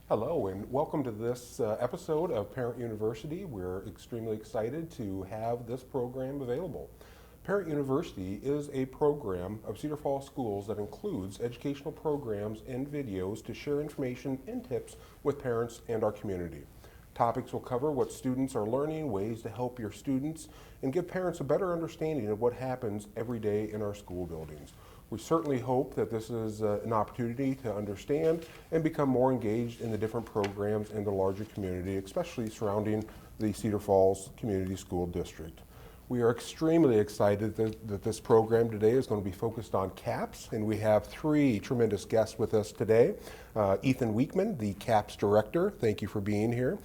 Hello, and welcome to this episode of Parent University. We're extremely excited to have this program available. Parent University is a program of Cedar Falls Schools that includes educational programs and videos to share information and tips with parents and our community. Topics will cover what students are learning, ways to help your students, and give parents a better understanding of what happens every day in our school buildings. We certainly hope that this is an opportunity to understand and become more engaged in the different programs in the larger community, especially surrounding the Cedar Falls Community School District. We are extremely excited that this program today is going to be focused on CAPS, and we have three tremendous guests with us today. Ethan Weekman, the CAPS Director, thank you for being here.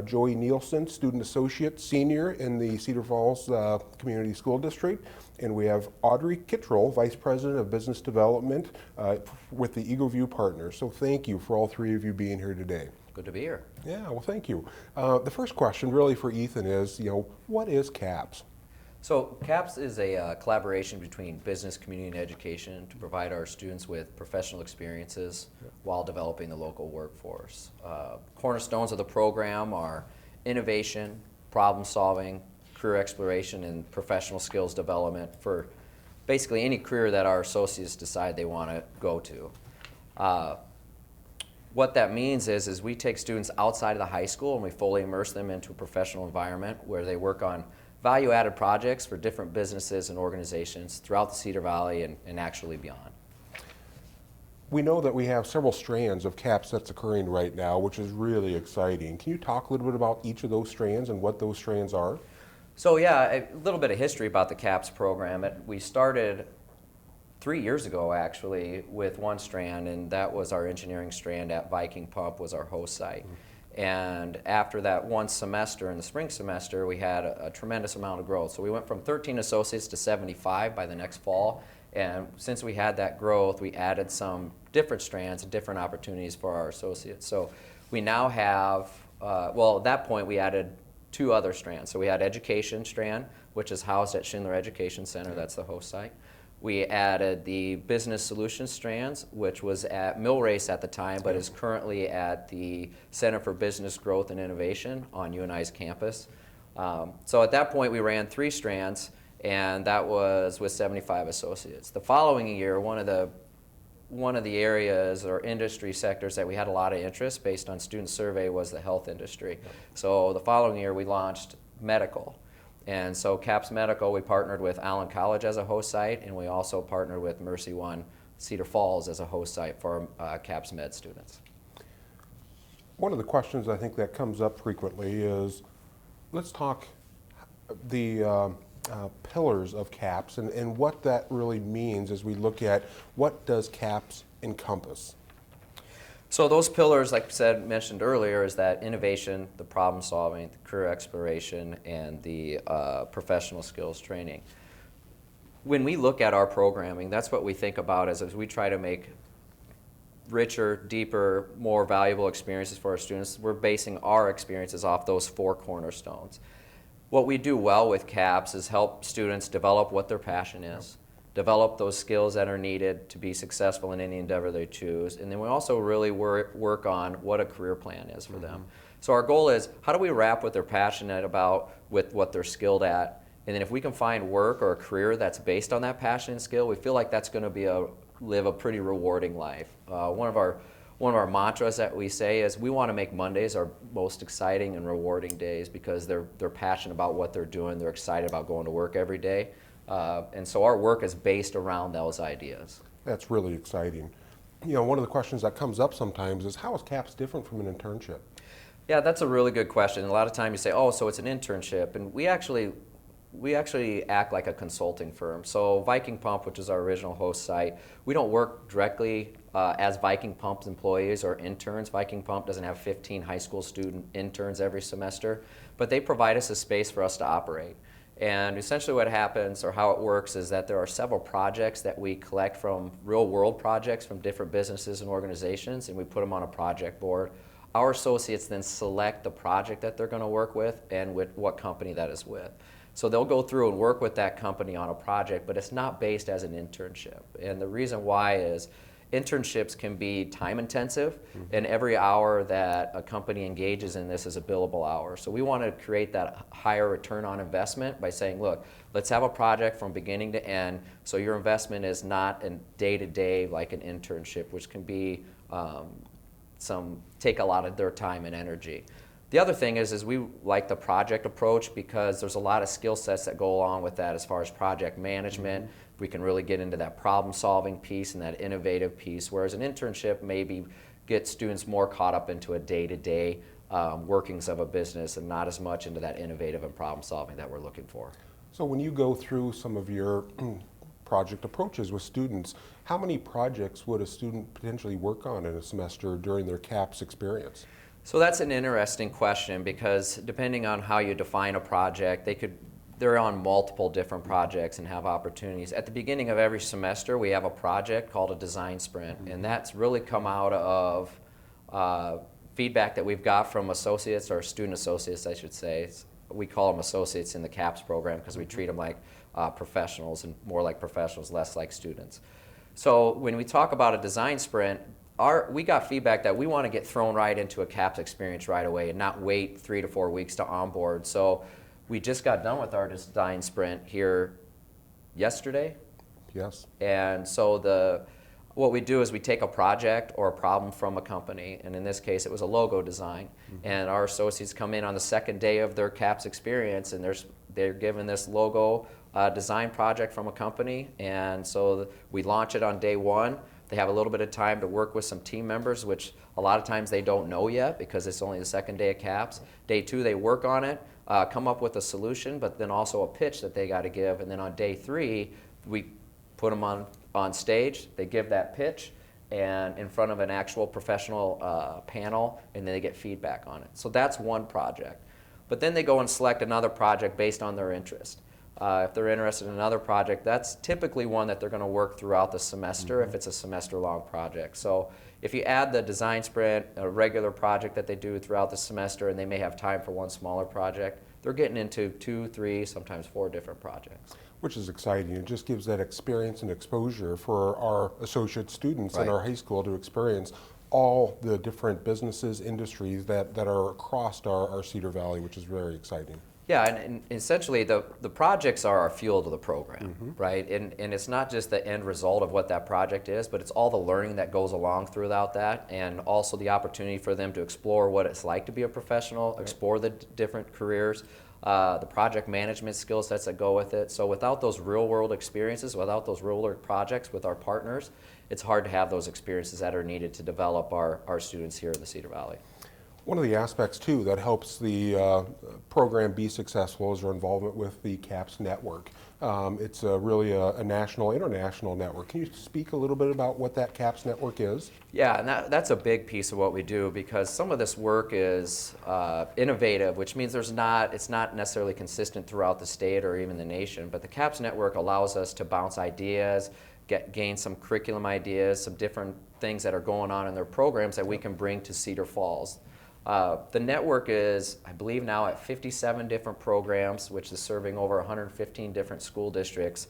Joey Nielsen, Student Associate Senior in the Cedar Falls Community School District. And we have Audrey Kittrell, Vice President of Business Development with the Eagle View Partners. So thank you for all three of you being here today. Good to be here. Yeah, well, thank you. The first question really for Ethan is, what is CAPS? So CAPS is a collaboration between business, community, and education to provide our students with professional experiences while developing the local workforce. Cornerstones of the program are innovation, problem solving, career exploration, and professional skills development for basically any career that our associates decide they want to go to. What that means is we take students outside of the high school and we fully immerse them into a professional environment where they work on value-added projects for different businesses and organizations throughout the Cedar Valley and actually beyond. We know that we have several strands of CAPS that's occurring right now, which is really exciting. Can you talk a little bit about each of those strands and what those strands are? So yeah, a little bit of history about the CAPS program. We started 3 years ago actually with one strand, and that was our engineering strand at Viking Pump was our host site. Mm-hmm. And after that one semester, in the spring semester, we had a tremendous amount of growth. So we went from 13 associates to 75 by the next fall. And since we had that growth, we added some different strands and different opportunities for our associates. So we now have, at that point we added two other strands. So we had education strand, which is housed at Schindler Education Center, that's the host site. We added the business solutions strands, which was at Millrace at the time, but is currently at the Center for Business Growth and Innovation on UNI's campus. So at that point, we ran three strands, and that was with 75 associates. The following year, one of the areas or industry sectors that we had a lot of interest based on student survey was the health industry. So the following year, we launched medical. And so CAPS Medical, we partnered with Allen College as a host site, and we also partnered with Mercy One Cedar Falls as a host site for CAPS Med students. One of the questions I think that comes up frequently is, let's talk the pillars of CAPS and what that really means as we look at what does CAPS encompass. So those pillars, like I mentioned earlier, is that innovation, the problem solving, the career exploration, and the professional skills training. When we look at our programming, that's what we think about as we try to make richer, deeper, more valuable experiences for our students. We're basing our experiences off those four cornerstones. What we do well with CAPS is help students develop what their passion is, develop those skills that are needed to be successful in any endeavor they choose, and then we also really work on what a career plan is for them. So our goal is, how do we wrap what they're passionate about with what they're skilled at, and then if we can find work or a career that's based on that passion and skill, we feel like that's going to live a pretty rewarding life. One of our mantras that we say is we want to make Mondays our most exciting and rewarding days because they're passionate about what they're doing, they're excited about going to work every day. And so our work is based around those ideas. That's really exciting. One of the questions that comes up sometimes is, how is CAPS different from an internship? Yeah, that's a really good question. A lot of times you say, oh, so it's an internship. And we actually act like a consulting firm. So Viking Pump, which is our original host site, we don't work directly as Viking Pump's employees or interns. Viking Pump doesn't have 15 high school student interns every semester, but they provide us a space for us to operate. And essentially what happens, or how it works, is that there are several projects that we collect from real world projects from different businesses and organizations, and we put them on a project board. Our associates then select the project that they're going to work with and with what company that is with. So they'll go through and work with that company on a project, but it's not based as an internship. And the reason why is internships can be time intensive, and every hour that a company engages in this is a billable hour. So we want to create that higher return on investment by saying, look, let's have a project from beginning to end, so your investment is not a day-to-day like an internship, which can be take a lot of their time and energy. The other thing is we like the project approach because there's a lot of skill sets that go along with that as far as project management. We can really get into that problem-solving piece and that innovative piece, whereas an internship maybe gets students more caught up into a day-to-day workings of a business and not as much into that innovative and problem-solving that we're looking for. So when you go through some of your project approaches with students, how many projects would a student potentially work on in a semester during their CAPS experience? So that's an interesting question because depending on how you define a project, they're on multiple different projects and have opportunities. At the beginning of every semester, we have a project called a design sprint, and that's really come out of feedback that we've got from associates, or student associates, I should say. We call them associates in the CAPS program because we treat them like professionals, and more like professionals, less like students. So when we talk about a design sprint, we got feedback that we want to get thrown right into a CAPS experience right away and not wait 3 to 4 weeks to onboard. So we just got done with our design sprint here yesterday. Yes. And so what we do is we take a project or a problem from a company, and in this case it was a logo design, and our associates come in on the second day of their CAPS experience, and they're given this logo design project from a company, and so we launch it on day one. They have a little bit of time to work with some team members, which a lot of times they don't know yet because it's only the second day of CAPS. Day two, they work on it, come up with a solution, but then also a pitch that they got to give. And then on day three, we put them on stage. They give that pitch and in front of an actual professional panel, and then they get feedback on it. So that's one project. But then they go and select another project based on their interest. If they're interested in another project, that's typically one that they're going to work throughout the semester if it's a semester-long project. So if you add the design sprint, a regular project that they do throughout the semester, and they may have time for one smaller project, they're getting into 2, 3, sometimes 4 different projects. Which is exciting. It just gives that experience and exposure for our associate students in our high school to experience all the different businesses, industries that are across our Cedar Valley, which is very exciting. Yeah, and essentially the projects are our fuel to the program, right? And it's not just the end result of what that project is, but it's all the learning that goes along throughout that, and also the opportunity for them to explore what it's like to be a professional, explore the different careers, the project management skill sets that go with it. So without those real world experiences, without those real world projects with our partners, it's hard to have those experiences that are needed to develop our students here in the Cedar Valley. One of the aspects, too, that helps the program be successful is our involvement with the CAPS network. It's really a national, international network. Can you speak a little bit about what that CAPS network is? Yeah, and that's a big piece of what we do because some of this work is innovative, which means it's not necessarily consistent throughout the state or even the nation, but the CAPS network allows us to bounce ideas, gain some curriculum ideas, some different things that are going on in their programs that we can bring to Cedar Falls. The network is, I believe, now at 57 different programs, which is serving over 115 different school districts,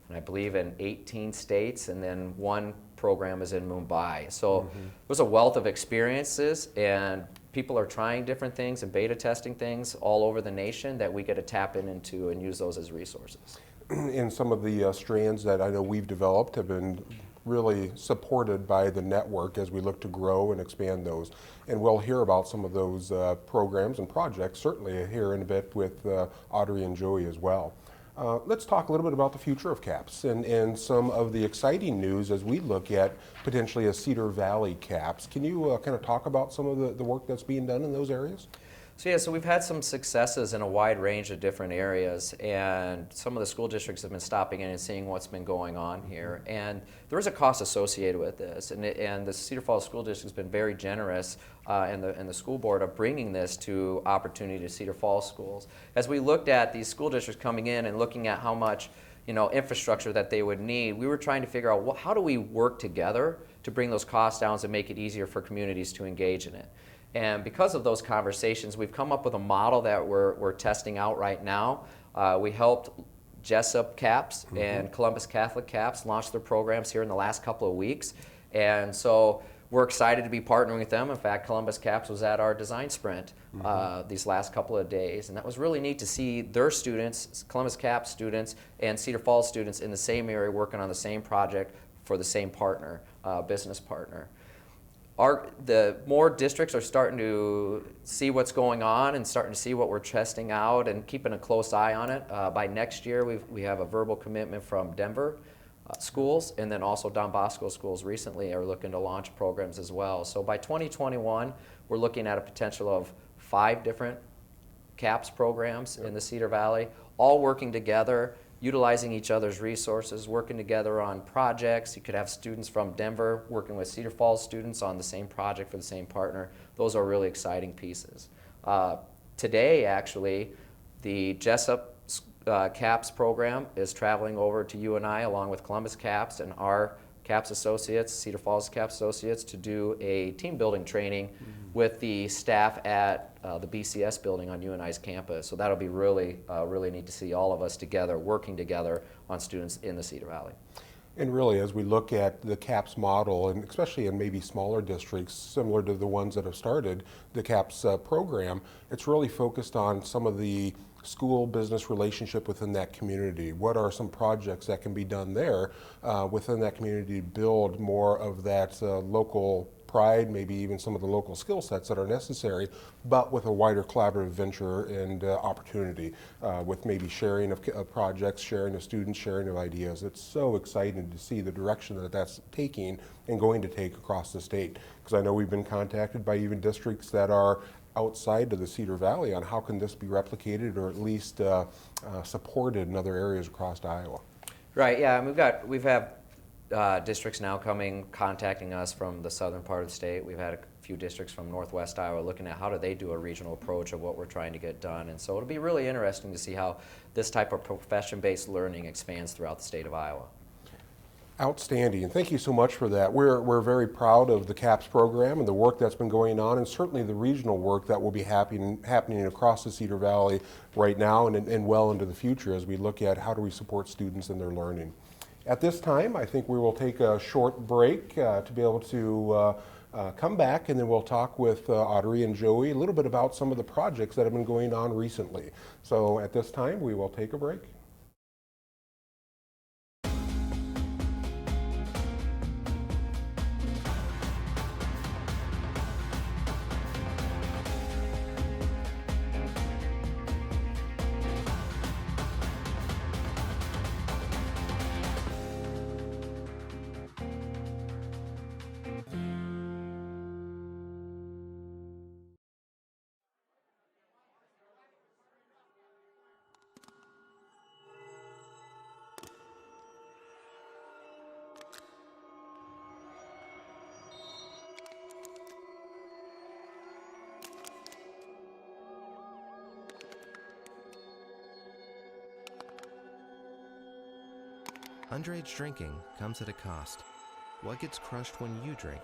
and I believe in 18 states, and then one program is in Mumbai. So there's a wealth of experiences, and people are trying different things and beta testing things all over the nation that we get to tap into and use those as resources. And some of the strands that I know we've developed have been really supported by the network as we look to grow and expand those. And we'll hear about some of those programs and projects, certainly here in a bit with Audrey and Joey as well. Let's talk a little bit about the future of CAPS and some of the exciting news as we look at potentially a Cedar Valley CAPS. Can you kind of talk about some of the work that's being done in those areas? So we've had some successes in a wide range of different areas, and some of the school districts have been stopping in and seeing what's been going on here. And there is a cost associated with this, and the Cedar Falls School District has been very generous, and the school board of bringing this to opportunity to Cedar Falls schools. As we looked at these school districts coming in and looking at how much infrastructure that they would need, we were trying to figure out how do we work together to bring those costs down and make it easier for communities to engage in it. And because of those conversations, we've come up with a model that we're testing out right now. We helped Jessup CAPS and Columbus Catholic CAPS launch their programs here in the last couple of weeks. And so we're excited to be partnering with them. In fact, Columbus Caps was at our design sprint these last couple of days, and that was really neat to see their students, Columbus Caps students and Cedar Falls students in the same area working on the same project for the same partner, business partner. The more districts are starting to see what's going on and starting to see what we're testing out and keeping a close eye on it. By next year, we have a verbal commitment from Denver schools, and then also Don Bosco schools recently are looking to launch programs as well. So by 2021, we're looking at a potential of 5 different CAPS programs in the Cedar Valley, all working together, utilizing each other's resources, working together on projects. You could have students from Denver working with Cedar Falls students on the same project for the same partner. Those are really exciting pieces. Today, actually, the Jessup CAPS program is traveling over to UNI along with Columbus Caps and our CAPS associates, Cedar Falls CAPS associates, to do a team building training with the staff at the BCS building on UNI's campus. So that'll be really neat to see all of us together, working together on students in the Cedar Valley. And really, as we look at the CAPS model, and especially in maybe smaller districts, similar to the ones that have started the CAPS program, it's really focused on some of the school-business relationship within that community. What are some projects that can be done there within that community to build more of that local pride, maybe even some of the local skill sets that are necessary, but with a wider collaborative venture and opportunity with maybe sharing of projects, sharing of students, sharing of ideas. It's so exciting to see the direction that that's taking and going to take across the state. Because I know we've been contacted by even districts that are outside of the Cedar Valley on how can this be replicated or at least supported in other areas across Iowa. Right, yeah, and we've had districts now contacting us from the southern part of the state. We've had a few districts from northwest Iowa looking at how do they do a regional approach of what we're trying to get done. And so it'll be really interesting to see how this type of profession-based learning expands throughout the state of Iowa. Outstanding, and thank you so much for that. We're very proud of the CAPS program and the work that's been going on, and certainly the regional work that will be happening across the Cedar Valley right now and well into the future as we look at how do we support students in their learning. At this time, I think we will take a short break to be able to come back, and then we'll talk with Audrey and Joey a little bit about some of the projects that have been going on recently. So at this time, we will take a break. Underage drinking comes at a cost. What gets crushed when you drink?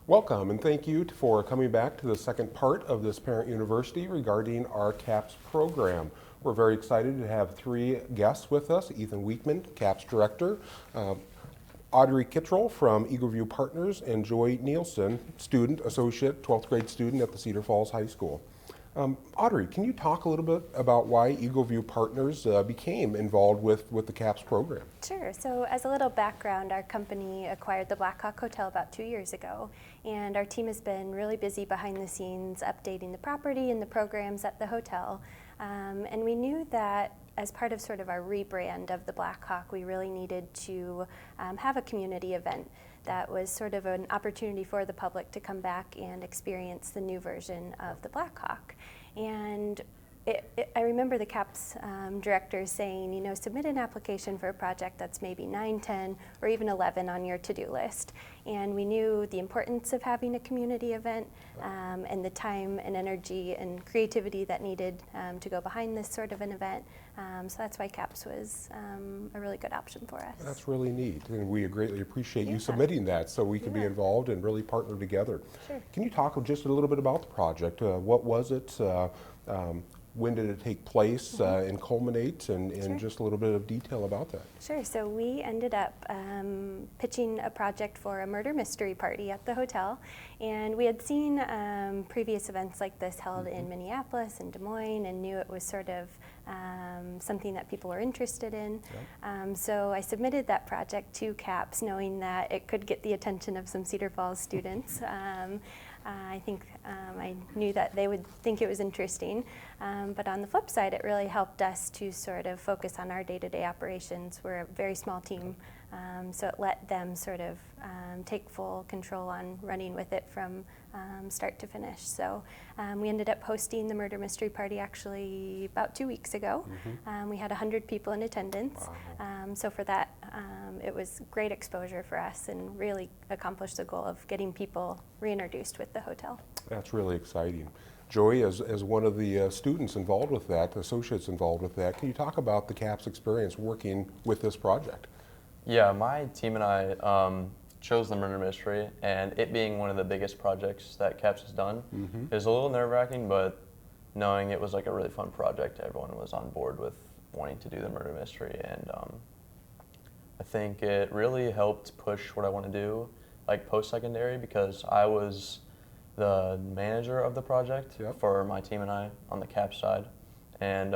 Welcome, and thank you for coming back to the second part of this Parent University regarding our CAPS program. We're very excited to have 3 guests with us: Ethan Weekman, CAPS Director, Audrey Kittrell from Eagle View Partners, and Joy Nielsen, student, associate, 12th grade student at the Cedar Falls High School. Audrey, can you talk a little bit about why Eagle View Partners became involved with the CAPS program? Sure. So as a little background, our company acquired the Blackhawk Hotel about 2 years ago, and our team has been really busy behind the scenes updating the property and the programs at the hotel. And we knew that as part of sort of our rebrand of the Blackhawk, we really needed to have a community event that was sort of an opportunity for the public to come back and experience the new version of the Blackhawk. And I remember the CAPS director saying, you know, submit an application for a project that's maybe 9, 10, or even 11 on your to-do list. And we knew the importance of having a community event and the time and energy and creativity that needed to go behind this sort of an event. So that's why CAPS was a really good option for us. That's really neat, and we greatly appreciate you Yeah. submitting that so we can be Yeah. involved and really partner together. Sure. Can you talk just a little bit about the project? What was it? When did it take place and culminate, and Sure. just a little bit of detail about that? Sure. So we ended up pitching a project for a murder mystery party at the hotel, and we had seen previous events like this held in Minneapolis and Des Moines, and knew it was sort of something that people were interested in. So I submitted that project to CAPS, knowing that it could get the attention of some Cedar Falls students. I think I knew that they would think it was interesting. But on the flip side, it really helped us to sort of focus on our day-to-day operations. We're a very small team, so it let them sort of take full control on running with it from start to finish. So we ended up hosting the murder mystery party actually about 2 weeks ago. We had 100 people in attendance. So for that, it was great exposure for us and really accomplished the goal of getting people reintroduced with the hotel. That's really exciting. Joey, as one of the students involved with that, associates involved with that, can you talk about the CAPS experience working with this project? Yeah, my team and I chose the murder mystery, and it being one of the biggest projects that CAPS has done is a little nerve-wracking, but knowing it was like a really fun project, everyone was on board with wanting to do the murder mystery, and I think it really helped push what I want to do, like post-secondary, because I was the manager of the project for my team and I on the CAPS side, and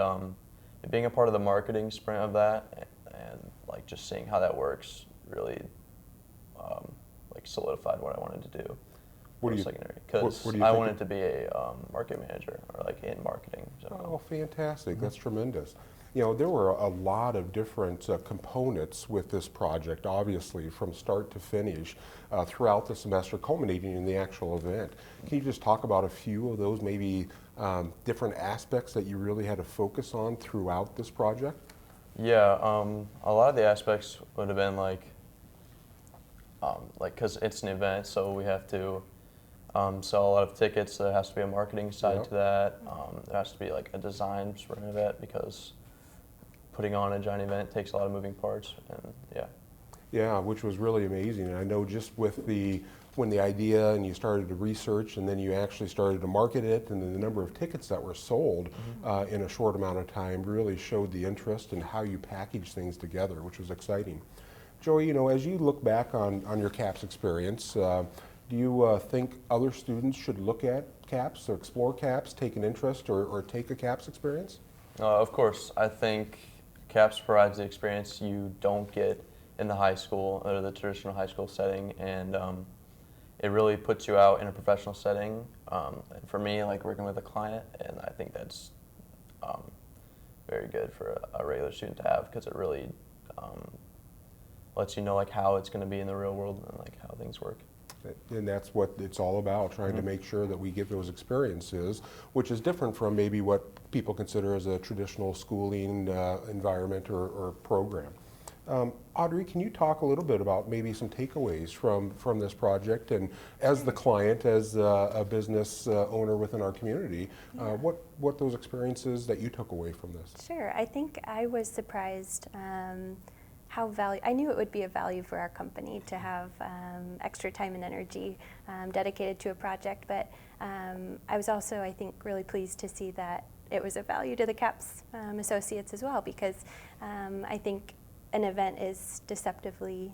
being a part of the marketing sprint of that, and like just seeing how that works really like solidified what I wanted to do for secondary, because I wanted to be a market manager or like in marketing. So. Oh, fantastic. That's tremendous. You know, there were a lot of different components with this project, obviously, from start to finish throughout the semester, culminating in the actual event. Can you just talk about a few of those, maybe different aspects that you really had to focus on throughout this project? Yeah, a lot of the aspects would have been like, because it's an event, so we have to sell a lot of tickets. So there has to be a marketing side to that. There has to be like a design sprint of it, because putting on a giant event takes a lot of moving parts, and Yeah, which was really amazing. And I know just with when the idea and you started to research and then you actually started to market it, and then the number of tickets that were sold in a short amount of time really showed the interest in how you package things together, which was exciting. Joey, you know, as you look back on your CAPS experience, do you think other students should look at CAPS or explore CAPS, take an interest, or take a CAPS experience? Of course, I think CAPS provides the experience you don't get in the high school or the traditional high school setting, and it really puts you out in a professional setting. And for me, like working with a client, and I think that's very good for a regular student to have, because it really lets you know like how it's going to be in the real world and like how things work. And that's what it's all about, trying to make sure that we give those experiences, which is different from maybe what people consider as a traditional schooling environment or program. Audrey, can you talk a little bit about maybe some takeaways from this project, and as the client, as a business owner within our community, what those experiences that you took away from this? Sure. I think I was surprised I knew it would be a value for our company to have extra time and energy dedicated to a project, but I was also, I think, really pleased to see that it was a value to the CAPS associates as well, because I think an event is deceptively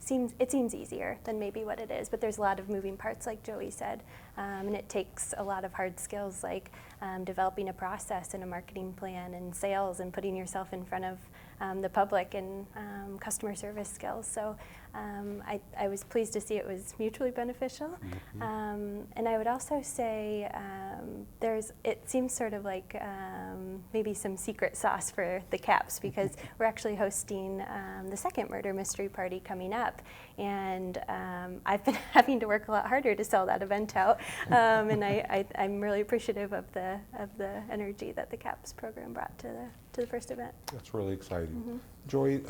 it seems easier than maybe what it is, but there's a lot of moving parts, like Joey said, and it takes a lot of hard skills, like developing a process and a marketing plan and sales and putting yourself in front of the public and customer service skills. So I was pleased to see it was mutually beneficial. And I would also say it seems sort of like maybe some secret sauce for the CAPS, because we're actually hosting the second murder mystery party coming up, and I've been having to work a lot harder to sell that event out, and I'm really appreciative of the energy that the CAPS program brought to the first event. That's really exciting. Joy,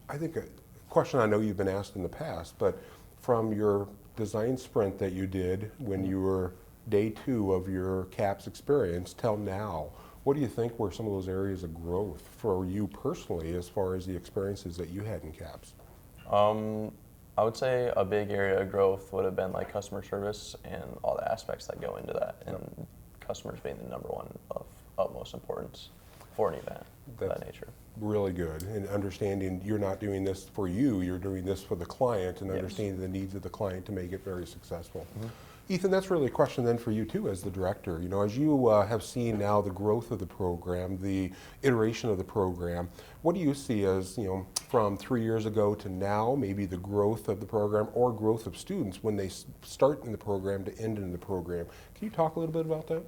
I think a question I know you've been asked in the past, but from your design sprint that you did when you were day 2 of your CAPS experience till now, what do you think were some of those areas of growth for you personally as far as the experiences that you had in CAPS? I would say a big area of growth would have been like customer service and all the aspects that go into that, and customers being the number one of utmost importance for an event of that nature. Really good. And understanding you're not doing this for you, you're doing this for the client, and Yes. understanding the needs of the client to make it very successful. Ethan, that's really a question then for you too as the director. You know, as you have seen now the growth of the program, the iteration of the program, what do you see as, you know, from 3 years ago to now, maybe the growth of the program or growth of students when they start in the program to end in the program? Can you talk a little bit about that?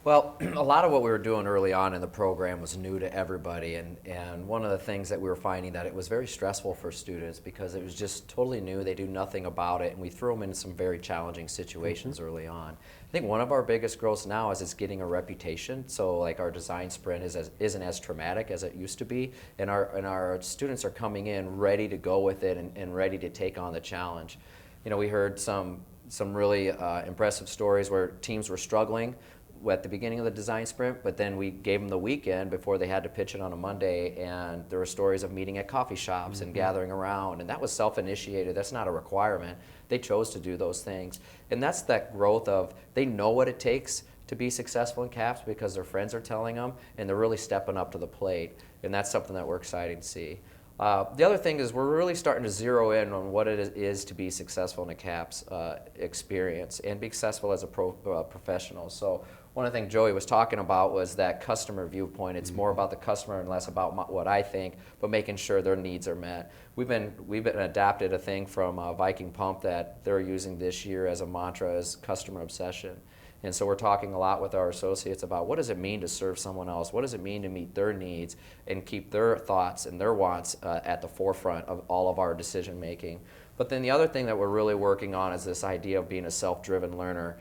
Well, a lot of what we were doing early on in the program was new to everybody, and one of the things that we were finding that it was very stressful for students because it was just totally new. They do nothing about it, and we threw them in some very challenging situations early on. I think one of our biggest growths now is it's getting a reputation. So like our design sprint isn't as traumatic as it used to be, and our students are coming in ready to go with it and ready to take on the challenge. You know, we heard some really impressive stories where teams were struggling at the beginning of the design sprint, but then we gave them the weekend before they had to pitch it on a Monday, and there were stories of meeting at coffee shops and gathering around, and that was self-initiated. That's not a requirement. They chose to do those things, and that's that growth of they know what it takes to be successful in CAPS because their friends are telling them, and they're really stepping up to the plate, and that's something that we're excited to see. The other thing is we're really starting to zero in on what it is to be successful in a CAPS experience and be successful as a professional. So one of the things Joey was talking about was that customer viewpoint. It's more about the customer and less about what I think, but making sure their needs are met. We've been adapted a thing from Viking Pump that they're using this year as a mantra as customer obsession. And so we're talking a lot with our associates about what does it mean to serve someone else? What does it mean to meet their needs and keep their thoughts and their wants at the forefront of all of our decision making? But then the other thing that we're really working on is this idea of being a self-driven learner.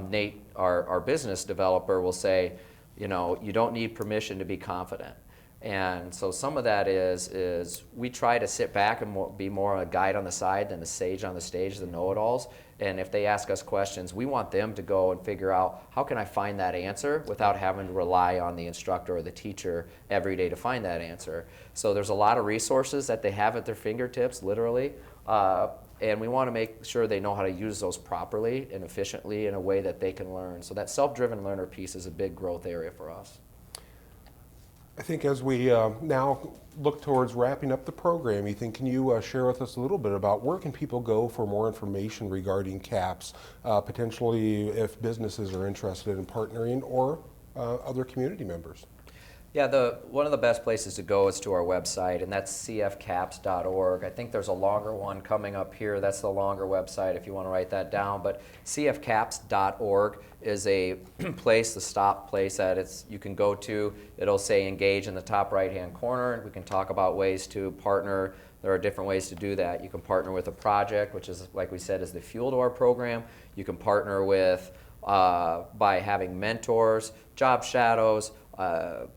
Nate, our business developer, will say, you know, you don't need permission to be confident. And so some of that is we try to sit back and be more a guide on the side than a sage on the stage, the know-it-alls. And if they ask us questions, we want them to go and figure out how can I find that answer without having to rely on the instructor or the teacher every day to find that answer. So there's a lot of resources that they have at their fingertips, literally. And we want to make sure they know how to use those properly and efficiently in a way that they can learn. So that self-driven learner piece is a big growth area for us. I think as we now look towards wrapping up the program, Ethan, can you share with us a little bit about where can people go for more information regarding CAPS, potentially if businesses are interested in partnering or other community members? Yeah, one of the best places to go is to our website, and that's cfcaps.org. I think there's a longer one coming up here. That's the longer website if you want to write that down. But cfcaps.org is a place, the stop place that you can go to. It'll say engage in the top right-hand corner, and we can talk about ways to partner. There are different ways to do that. You can partner with a project, which is, like we said, is the fuel to our program. You can partner with by having mentors, job shadows,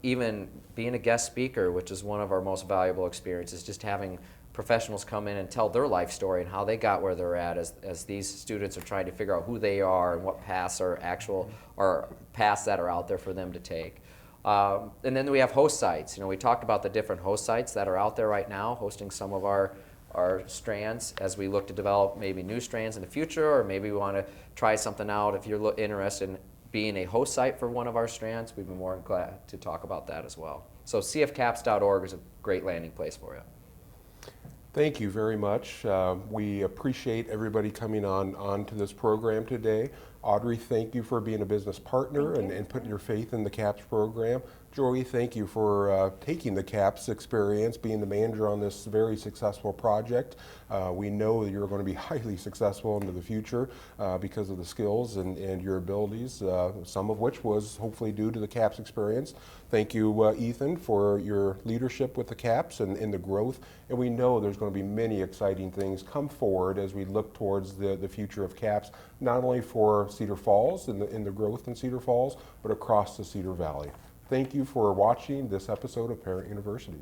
even being a guest speaker, which is one of our most valuable experiences, just having professionals come in and tell their life story and how they got where they're at as these students are trying to figure out who they are and what paths are paths that are out there for them to take. And then we have host sites. You know, we talked about the different host sites that are out there right now, hosting some of our strands as we look to develop maybe new strands in the future, or maybe we want to try something out. If you're interested in being a host site for one of our strands, we'd be more than glad to talk about that as well. So cfcaps.org is a great landing place for you. Thank you very much. We appreciate everybody coming on to this program today. Audrey, thank you for being a business partner and putting your faith in the CAPS program. Joey, thank you for taking the CAPS experience, being the manager on this very successful project. We know that you're going to be highly successful into the future because of the skills and your abilities, some of which was hopefully due to the CAPS experience. Thank you, Ethan, for your leadership with the CAPS and the growth. And we know there's going to be many exciting things come forward as we look towards the future of CAPS, not only for Cedar Falls and the growth in Cedar Falls, but across the Cedar Valley. Thank you for watching this episode of Parent University.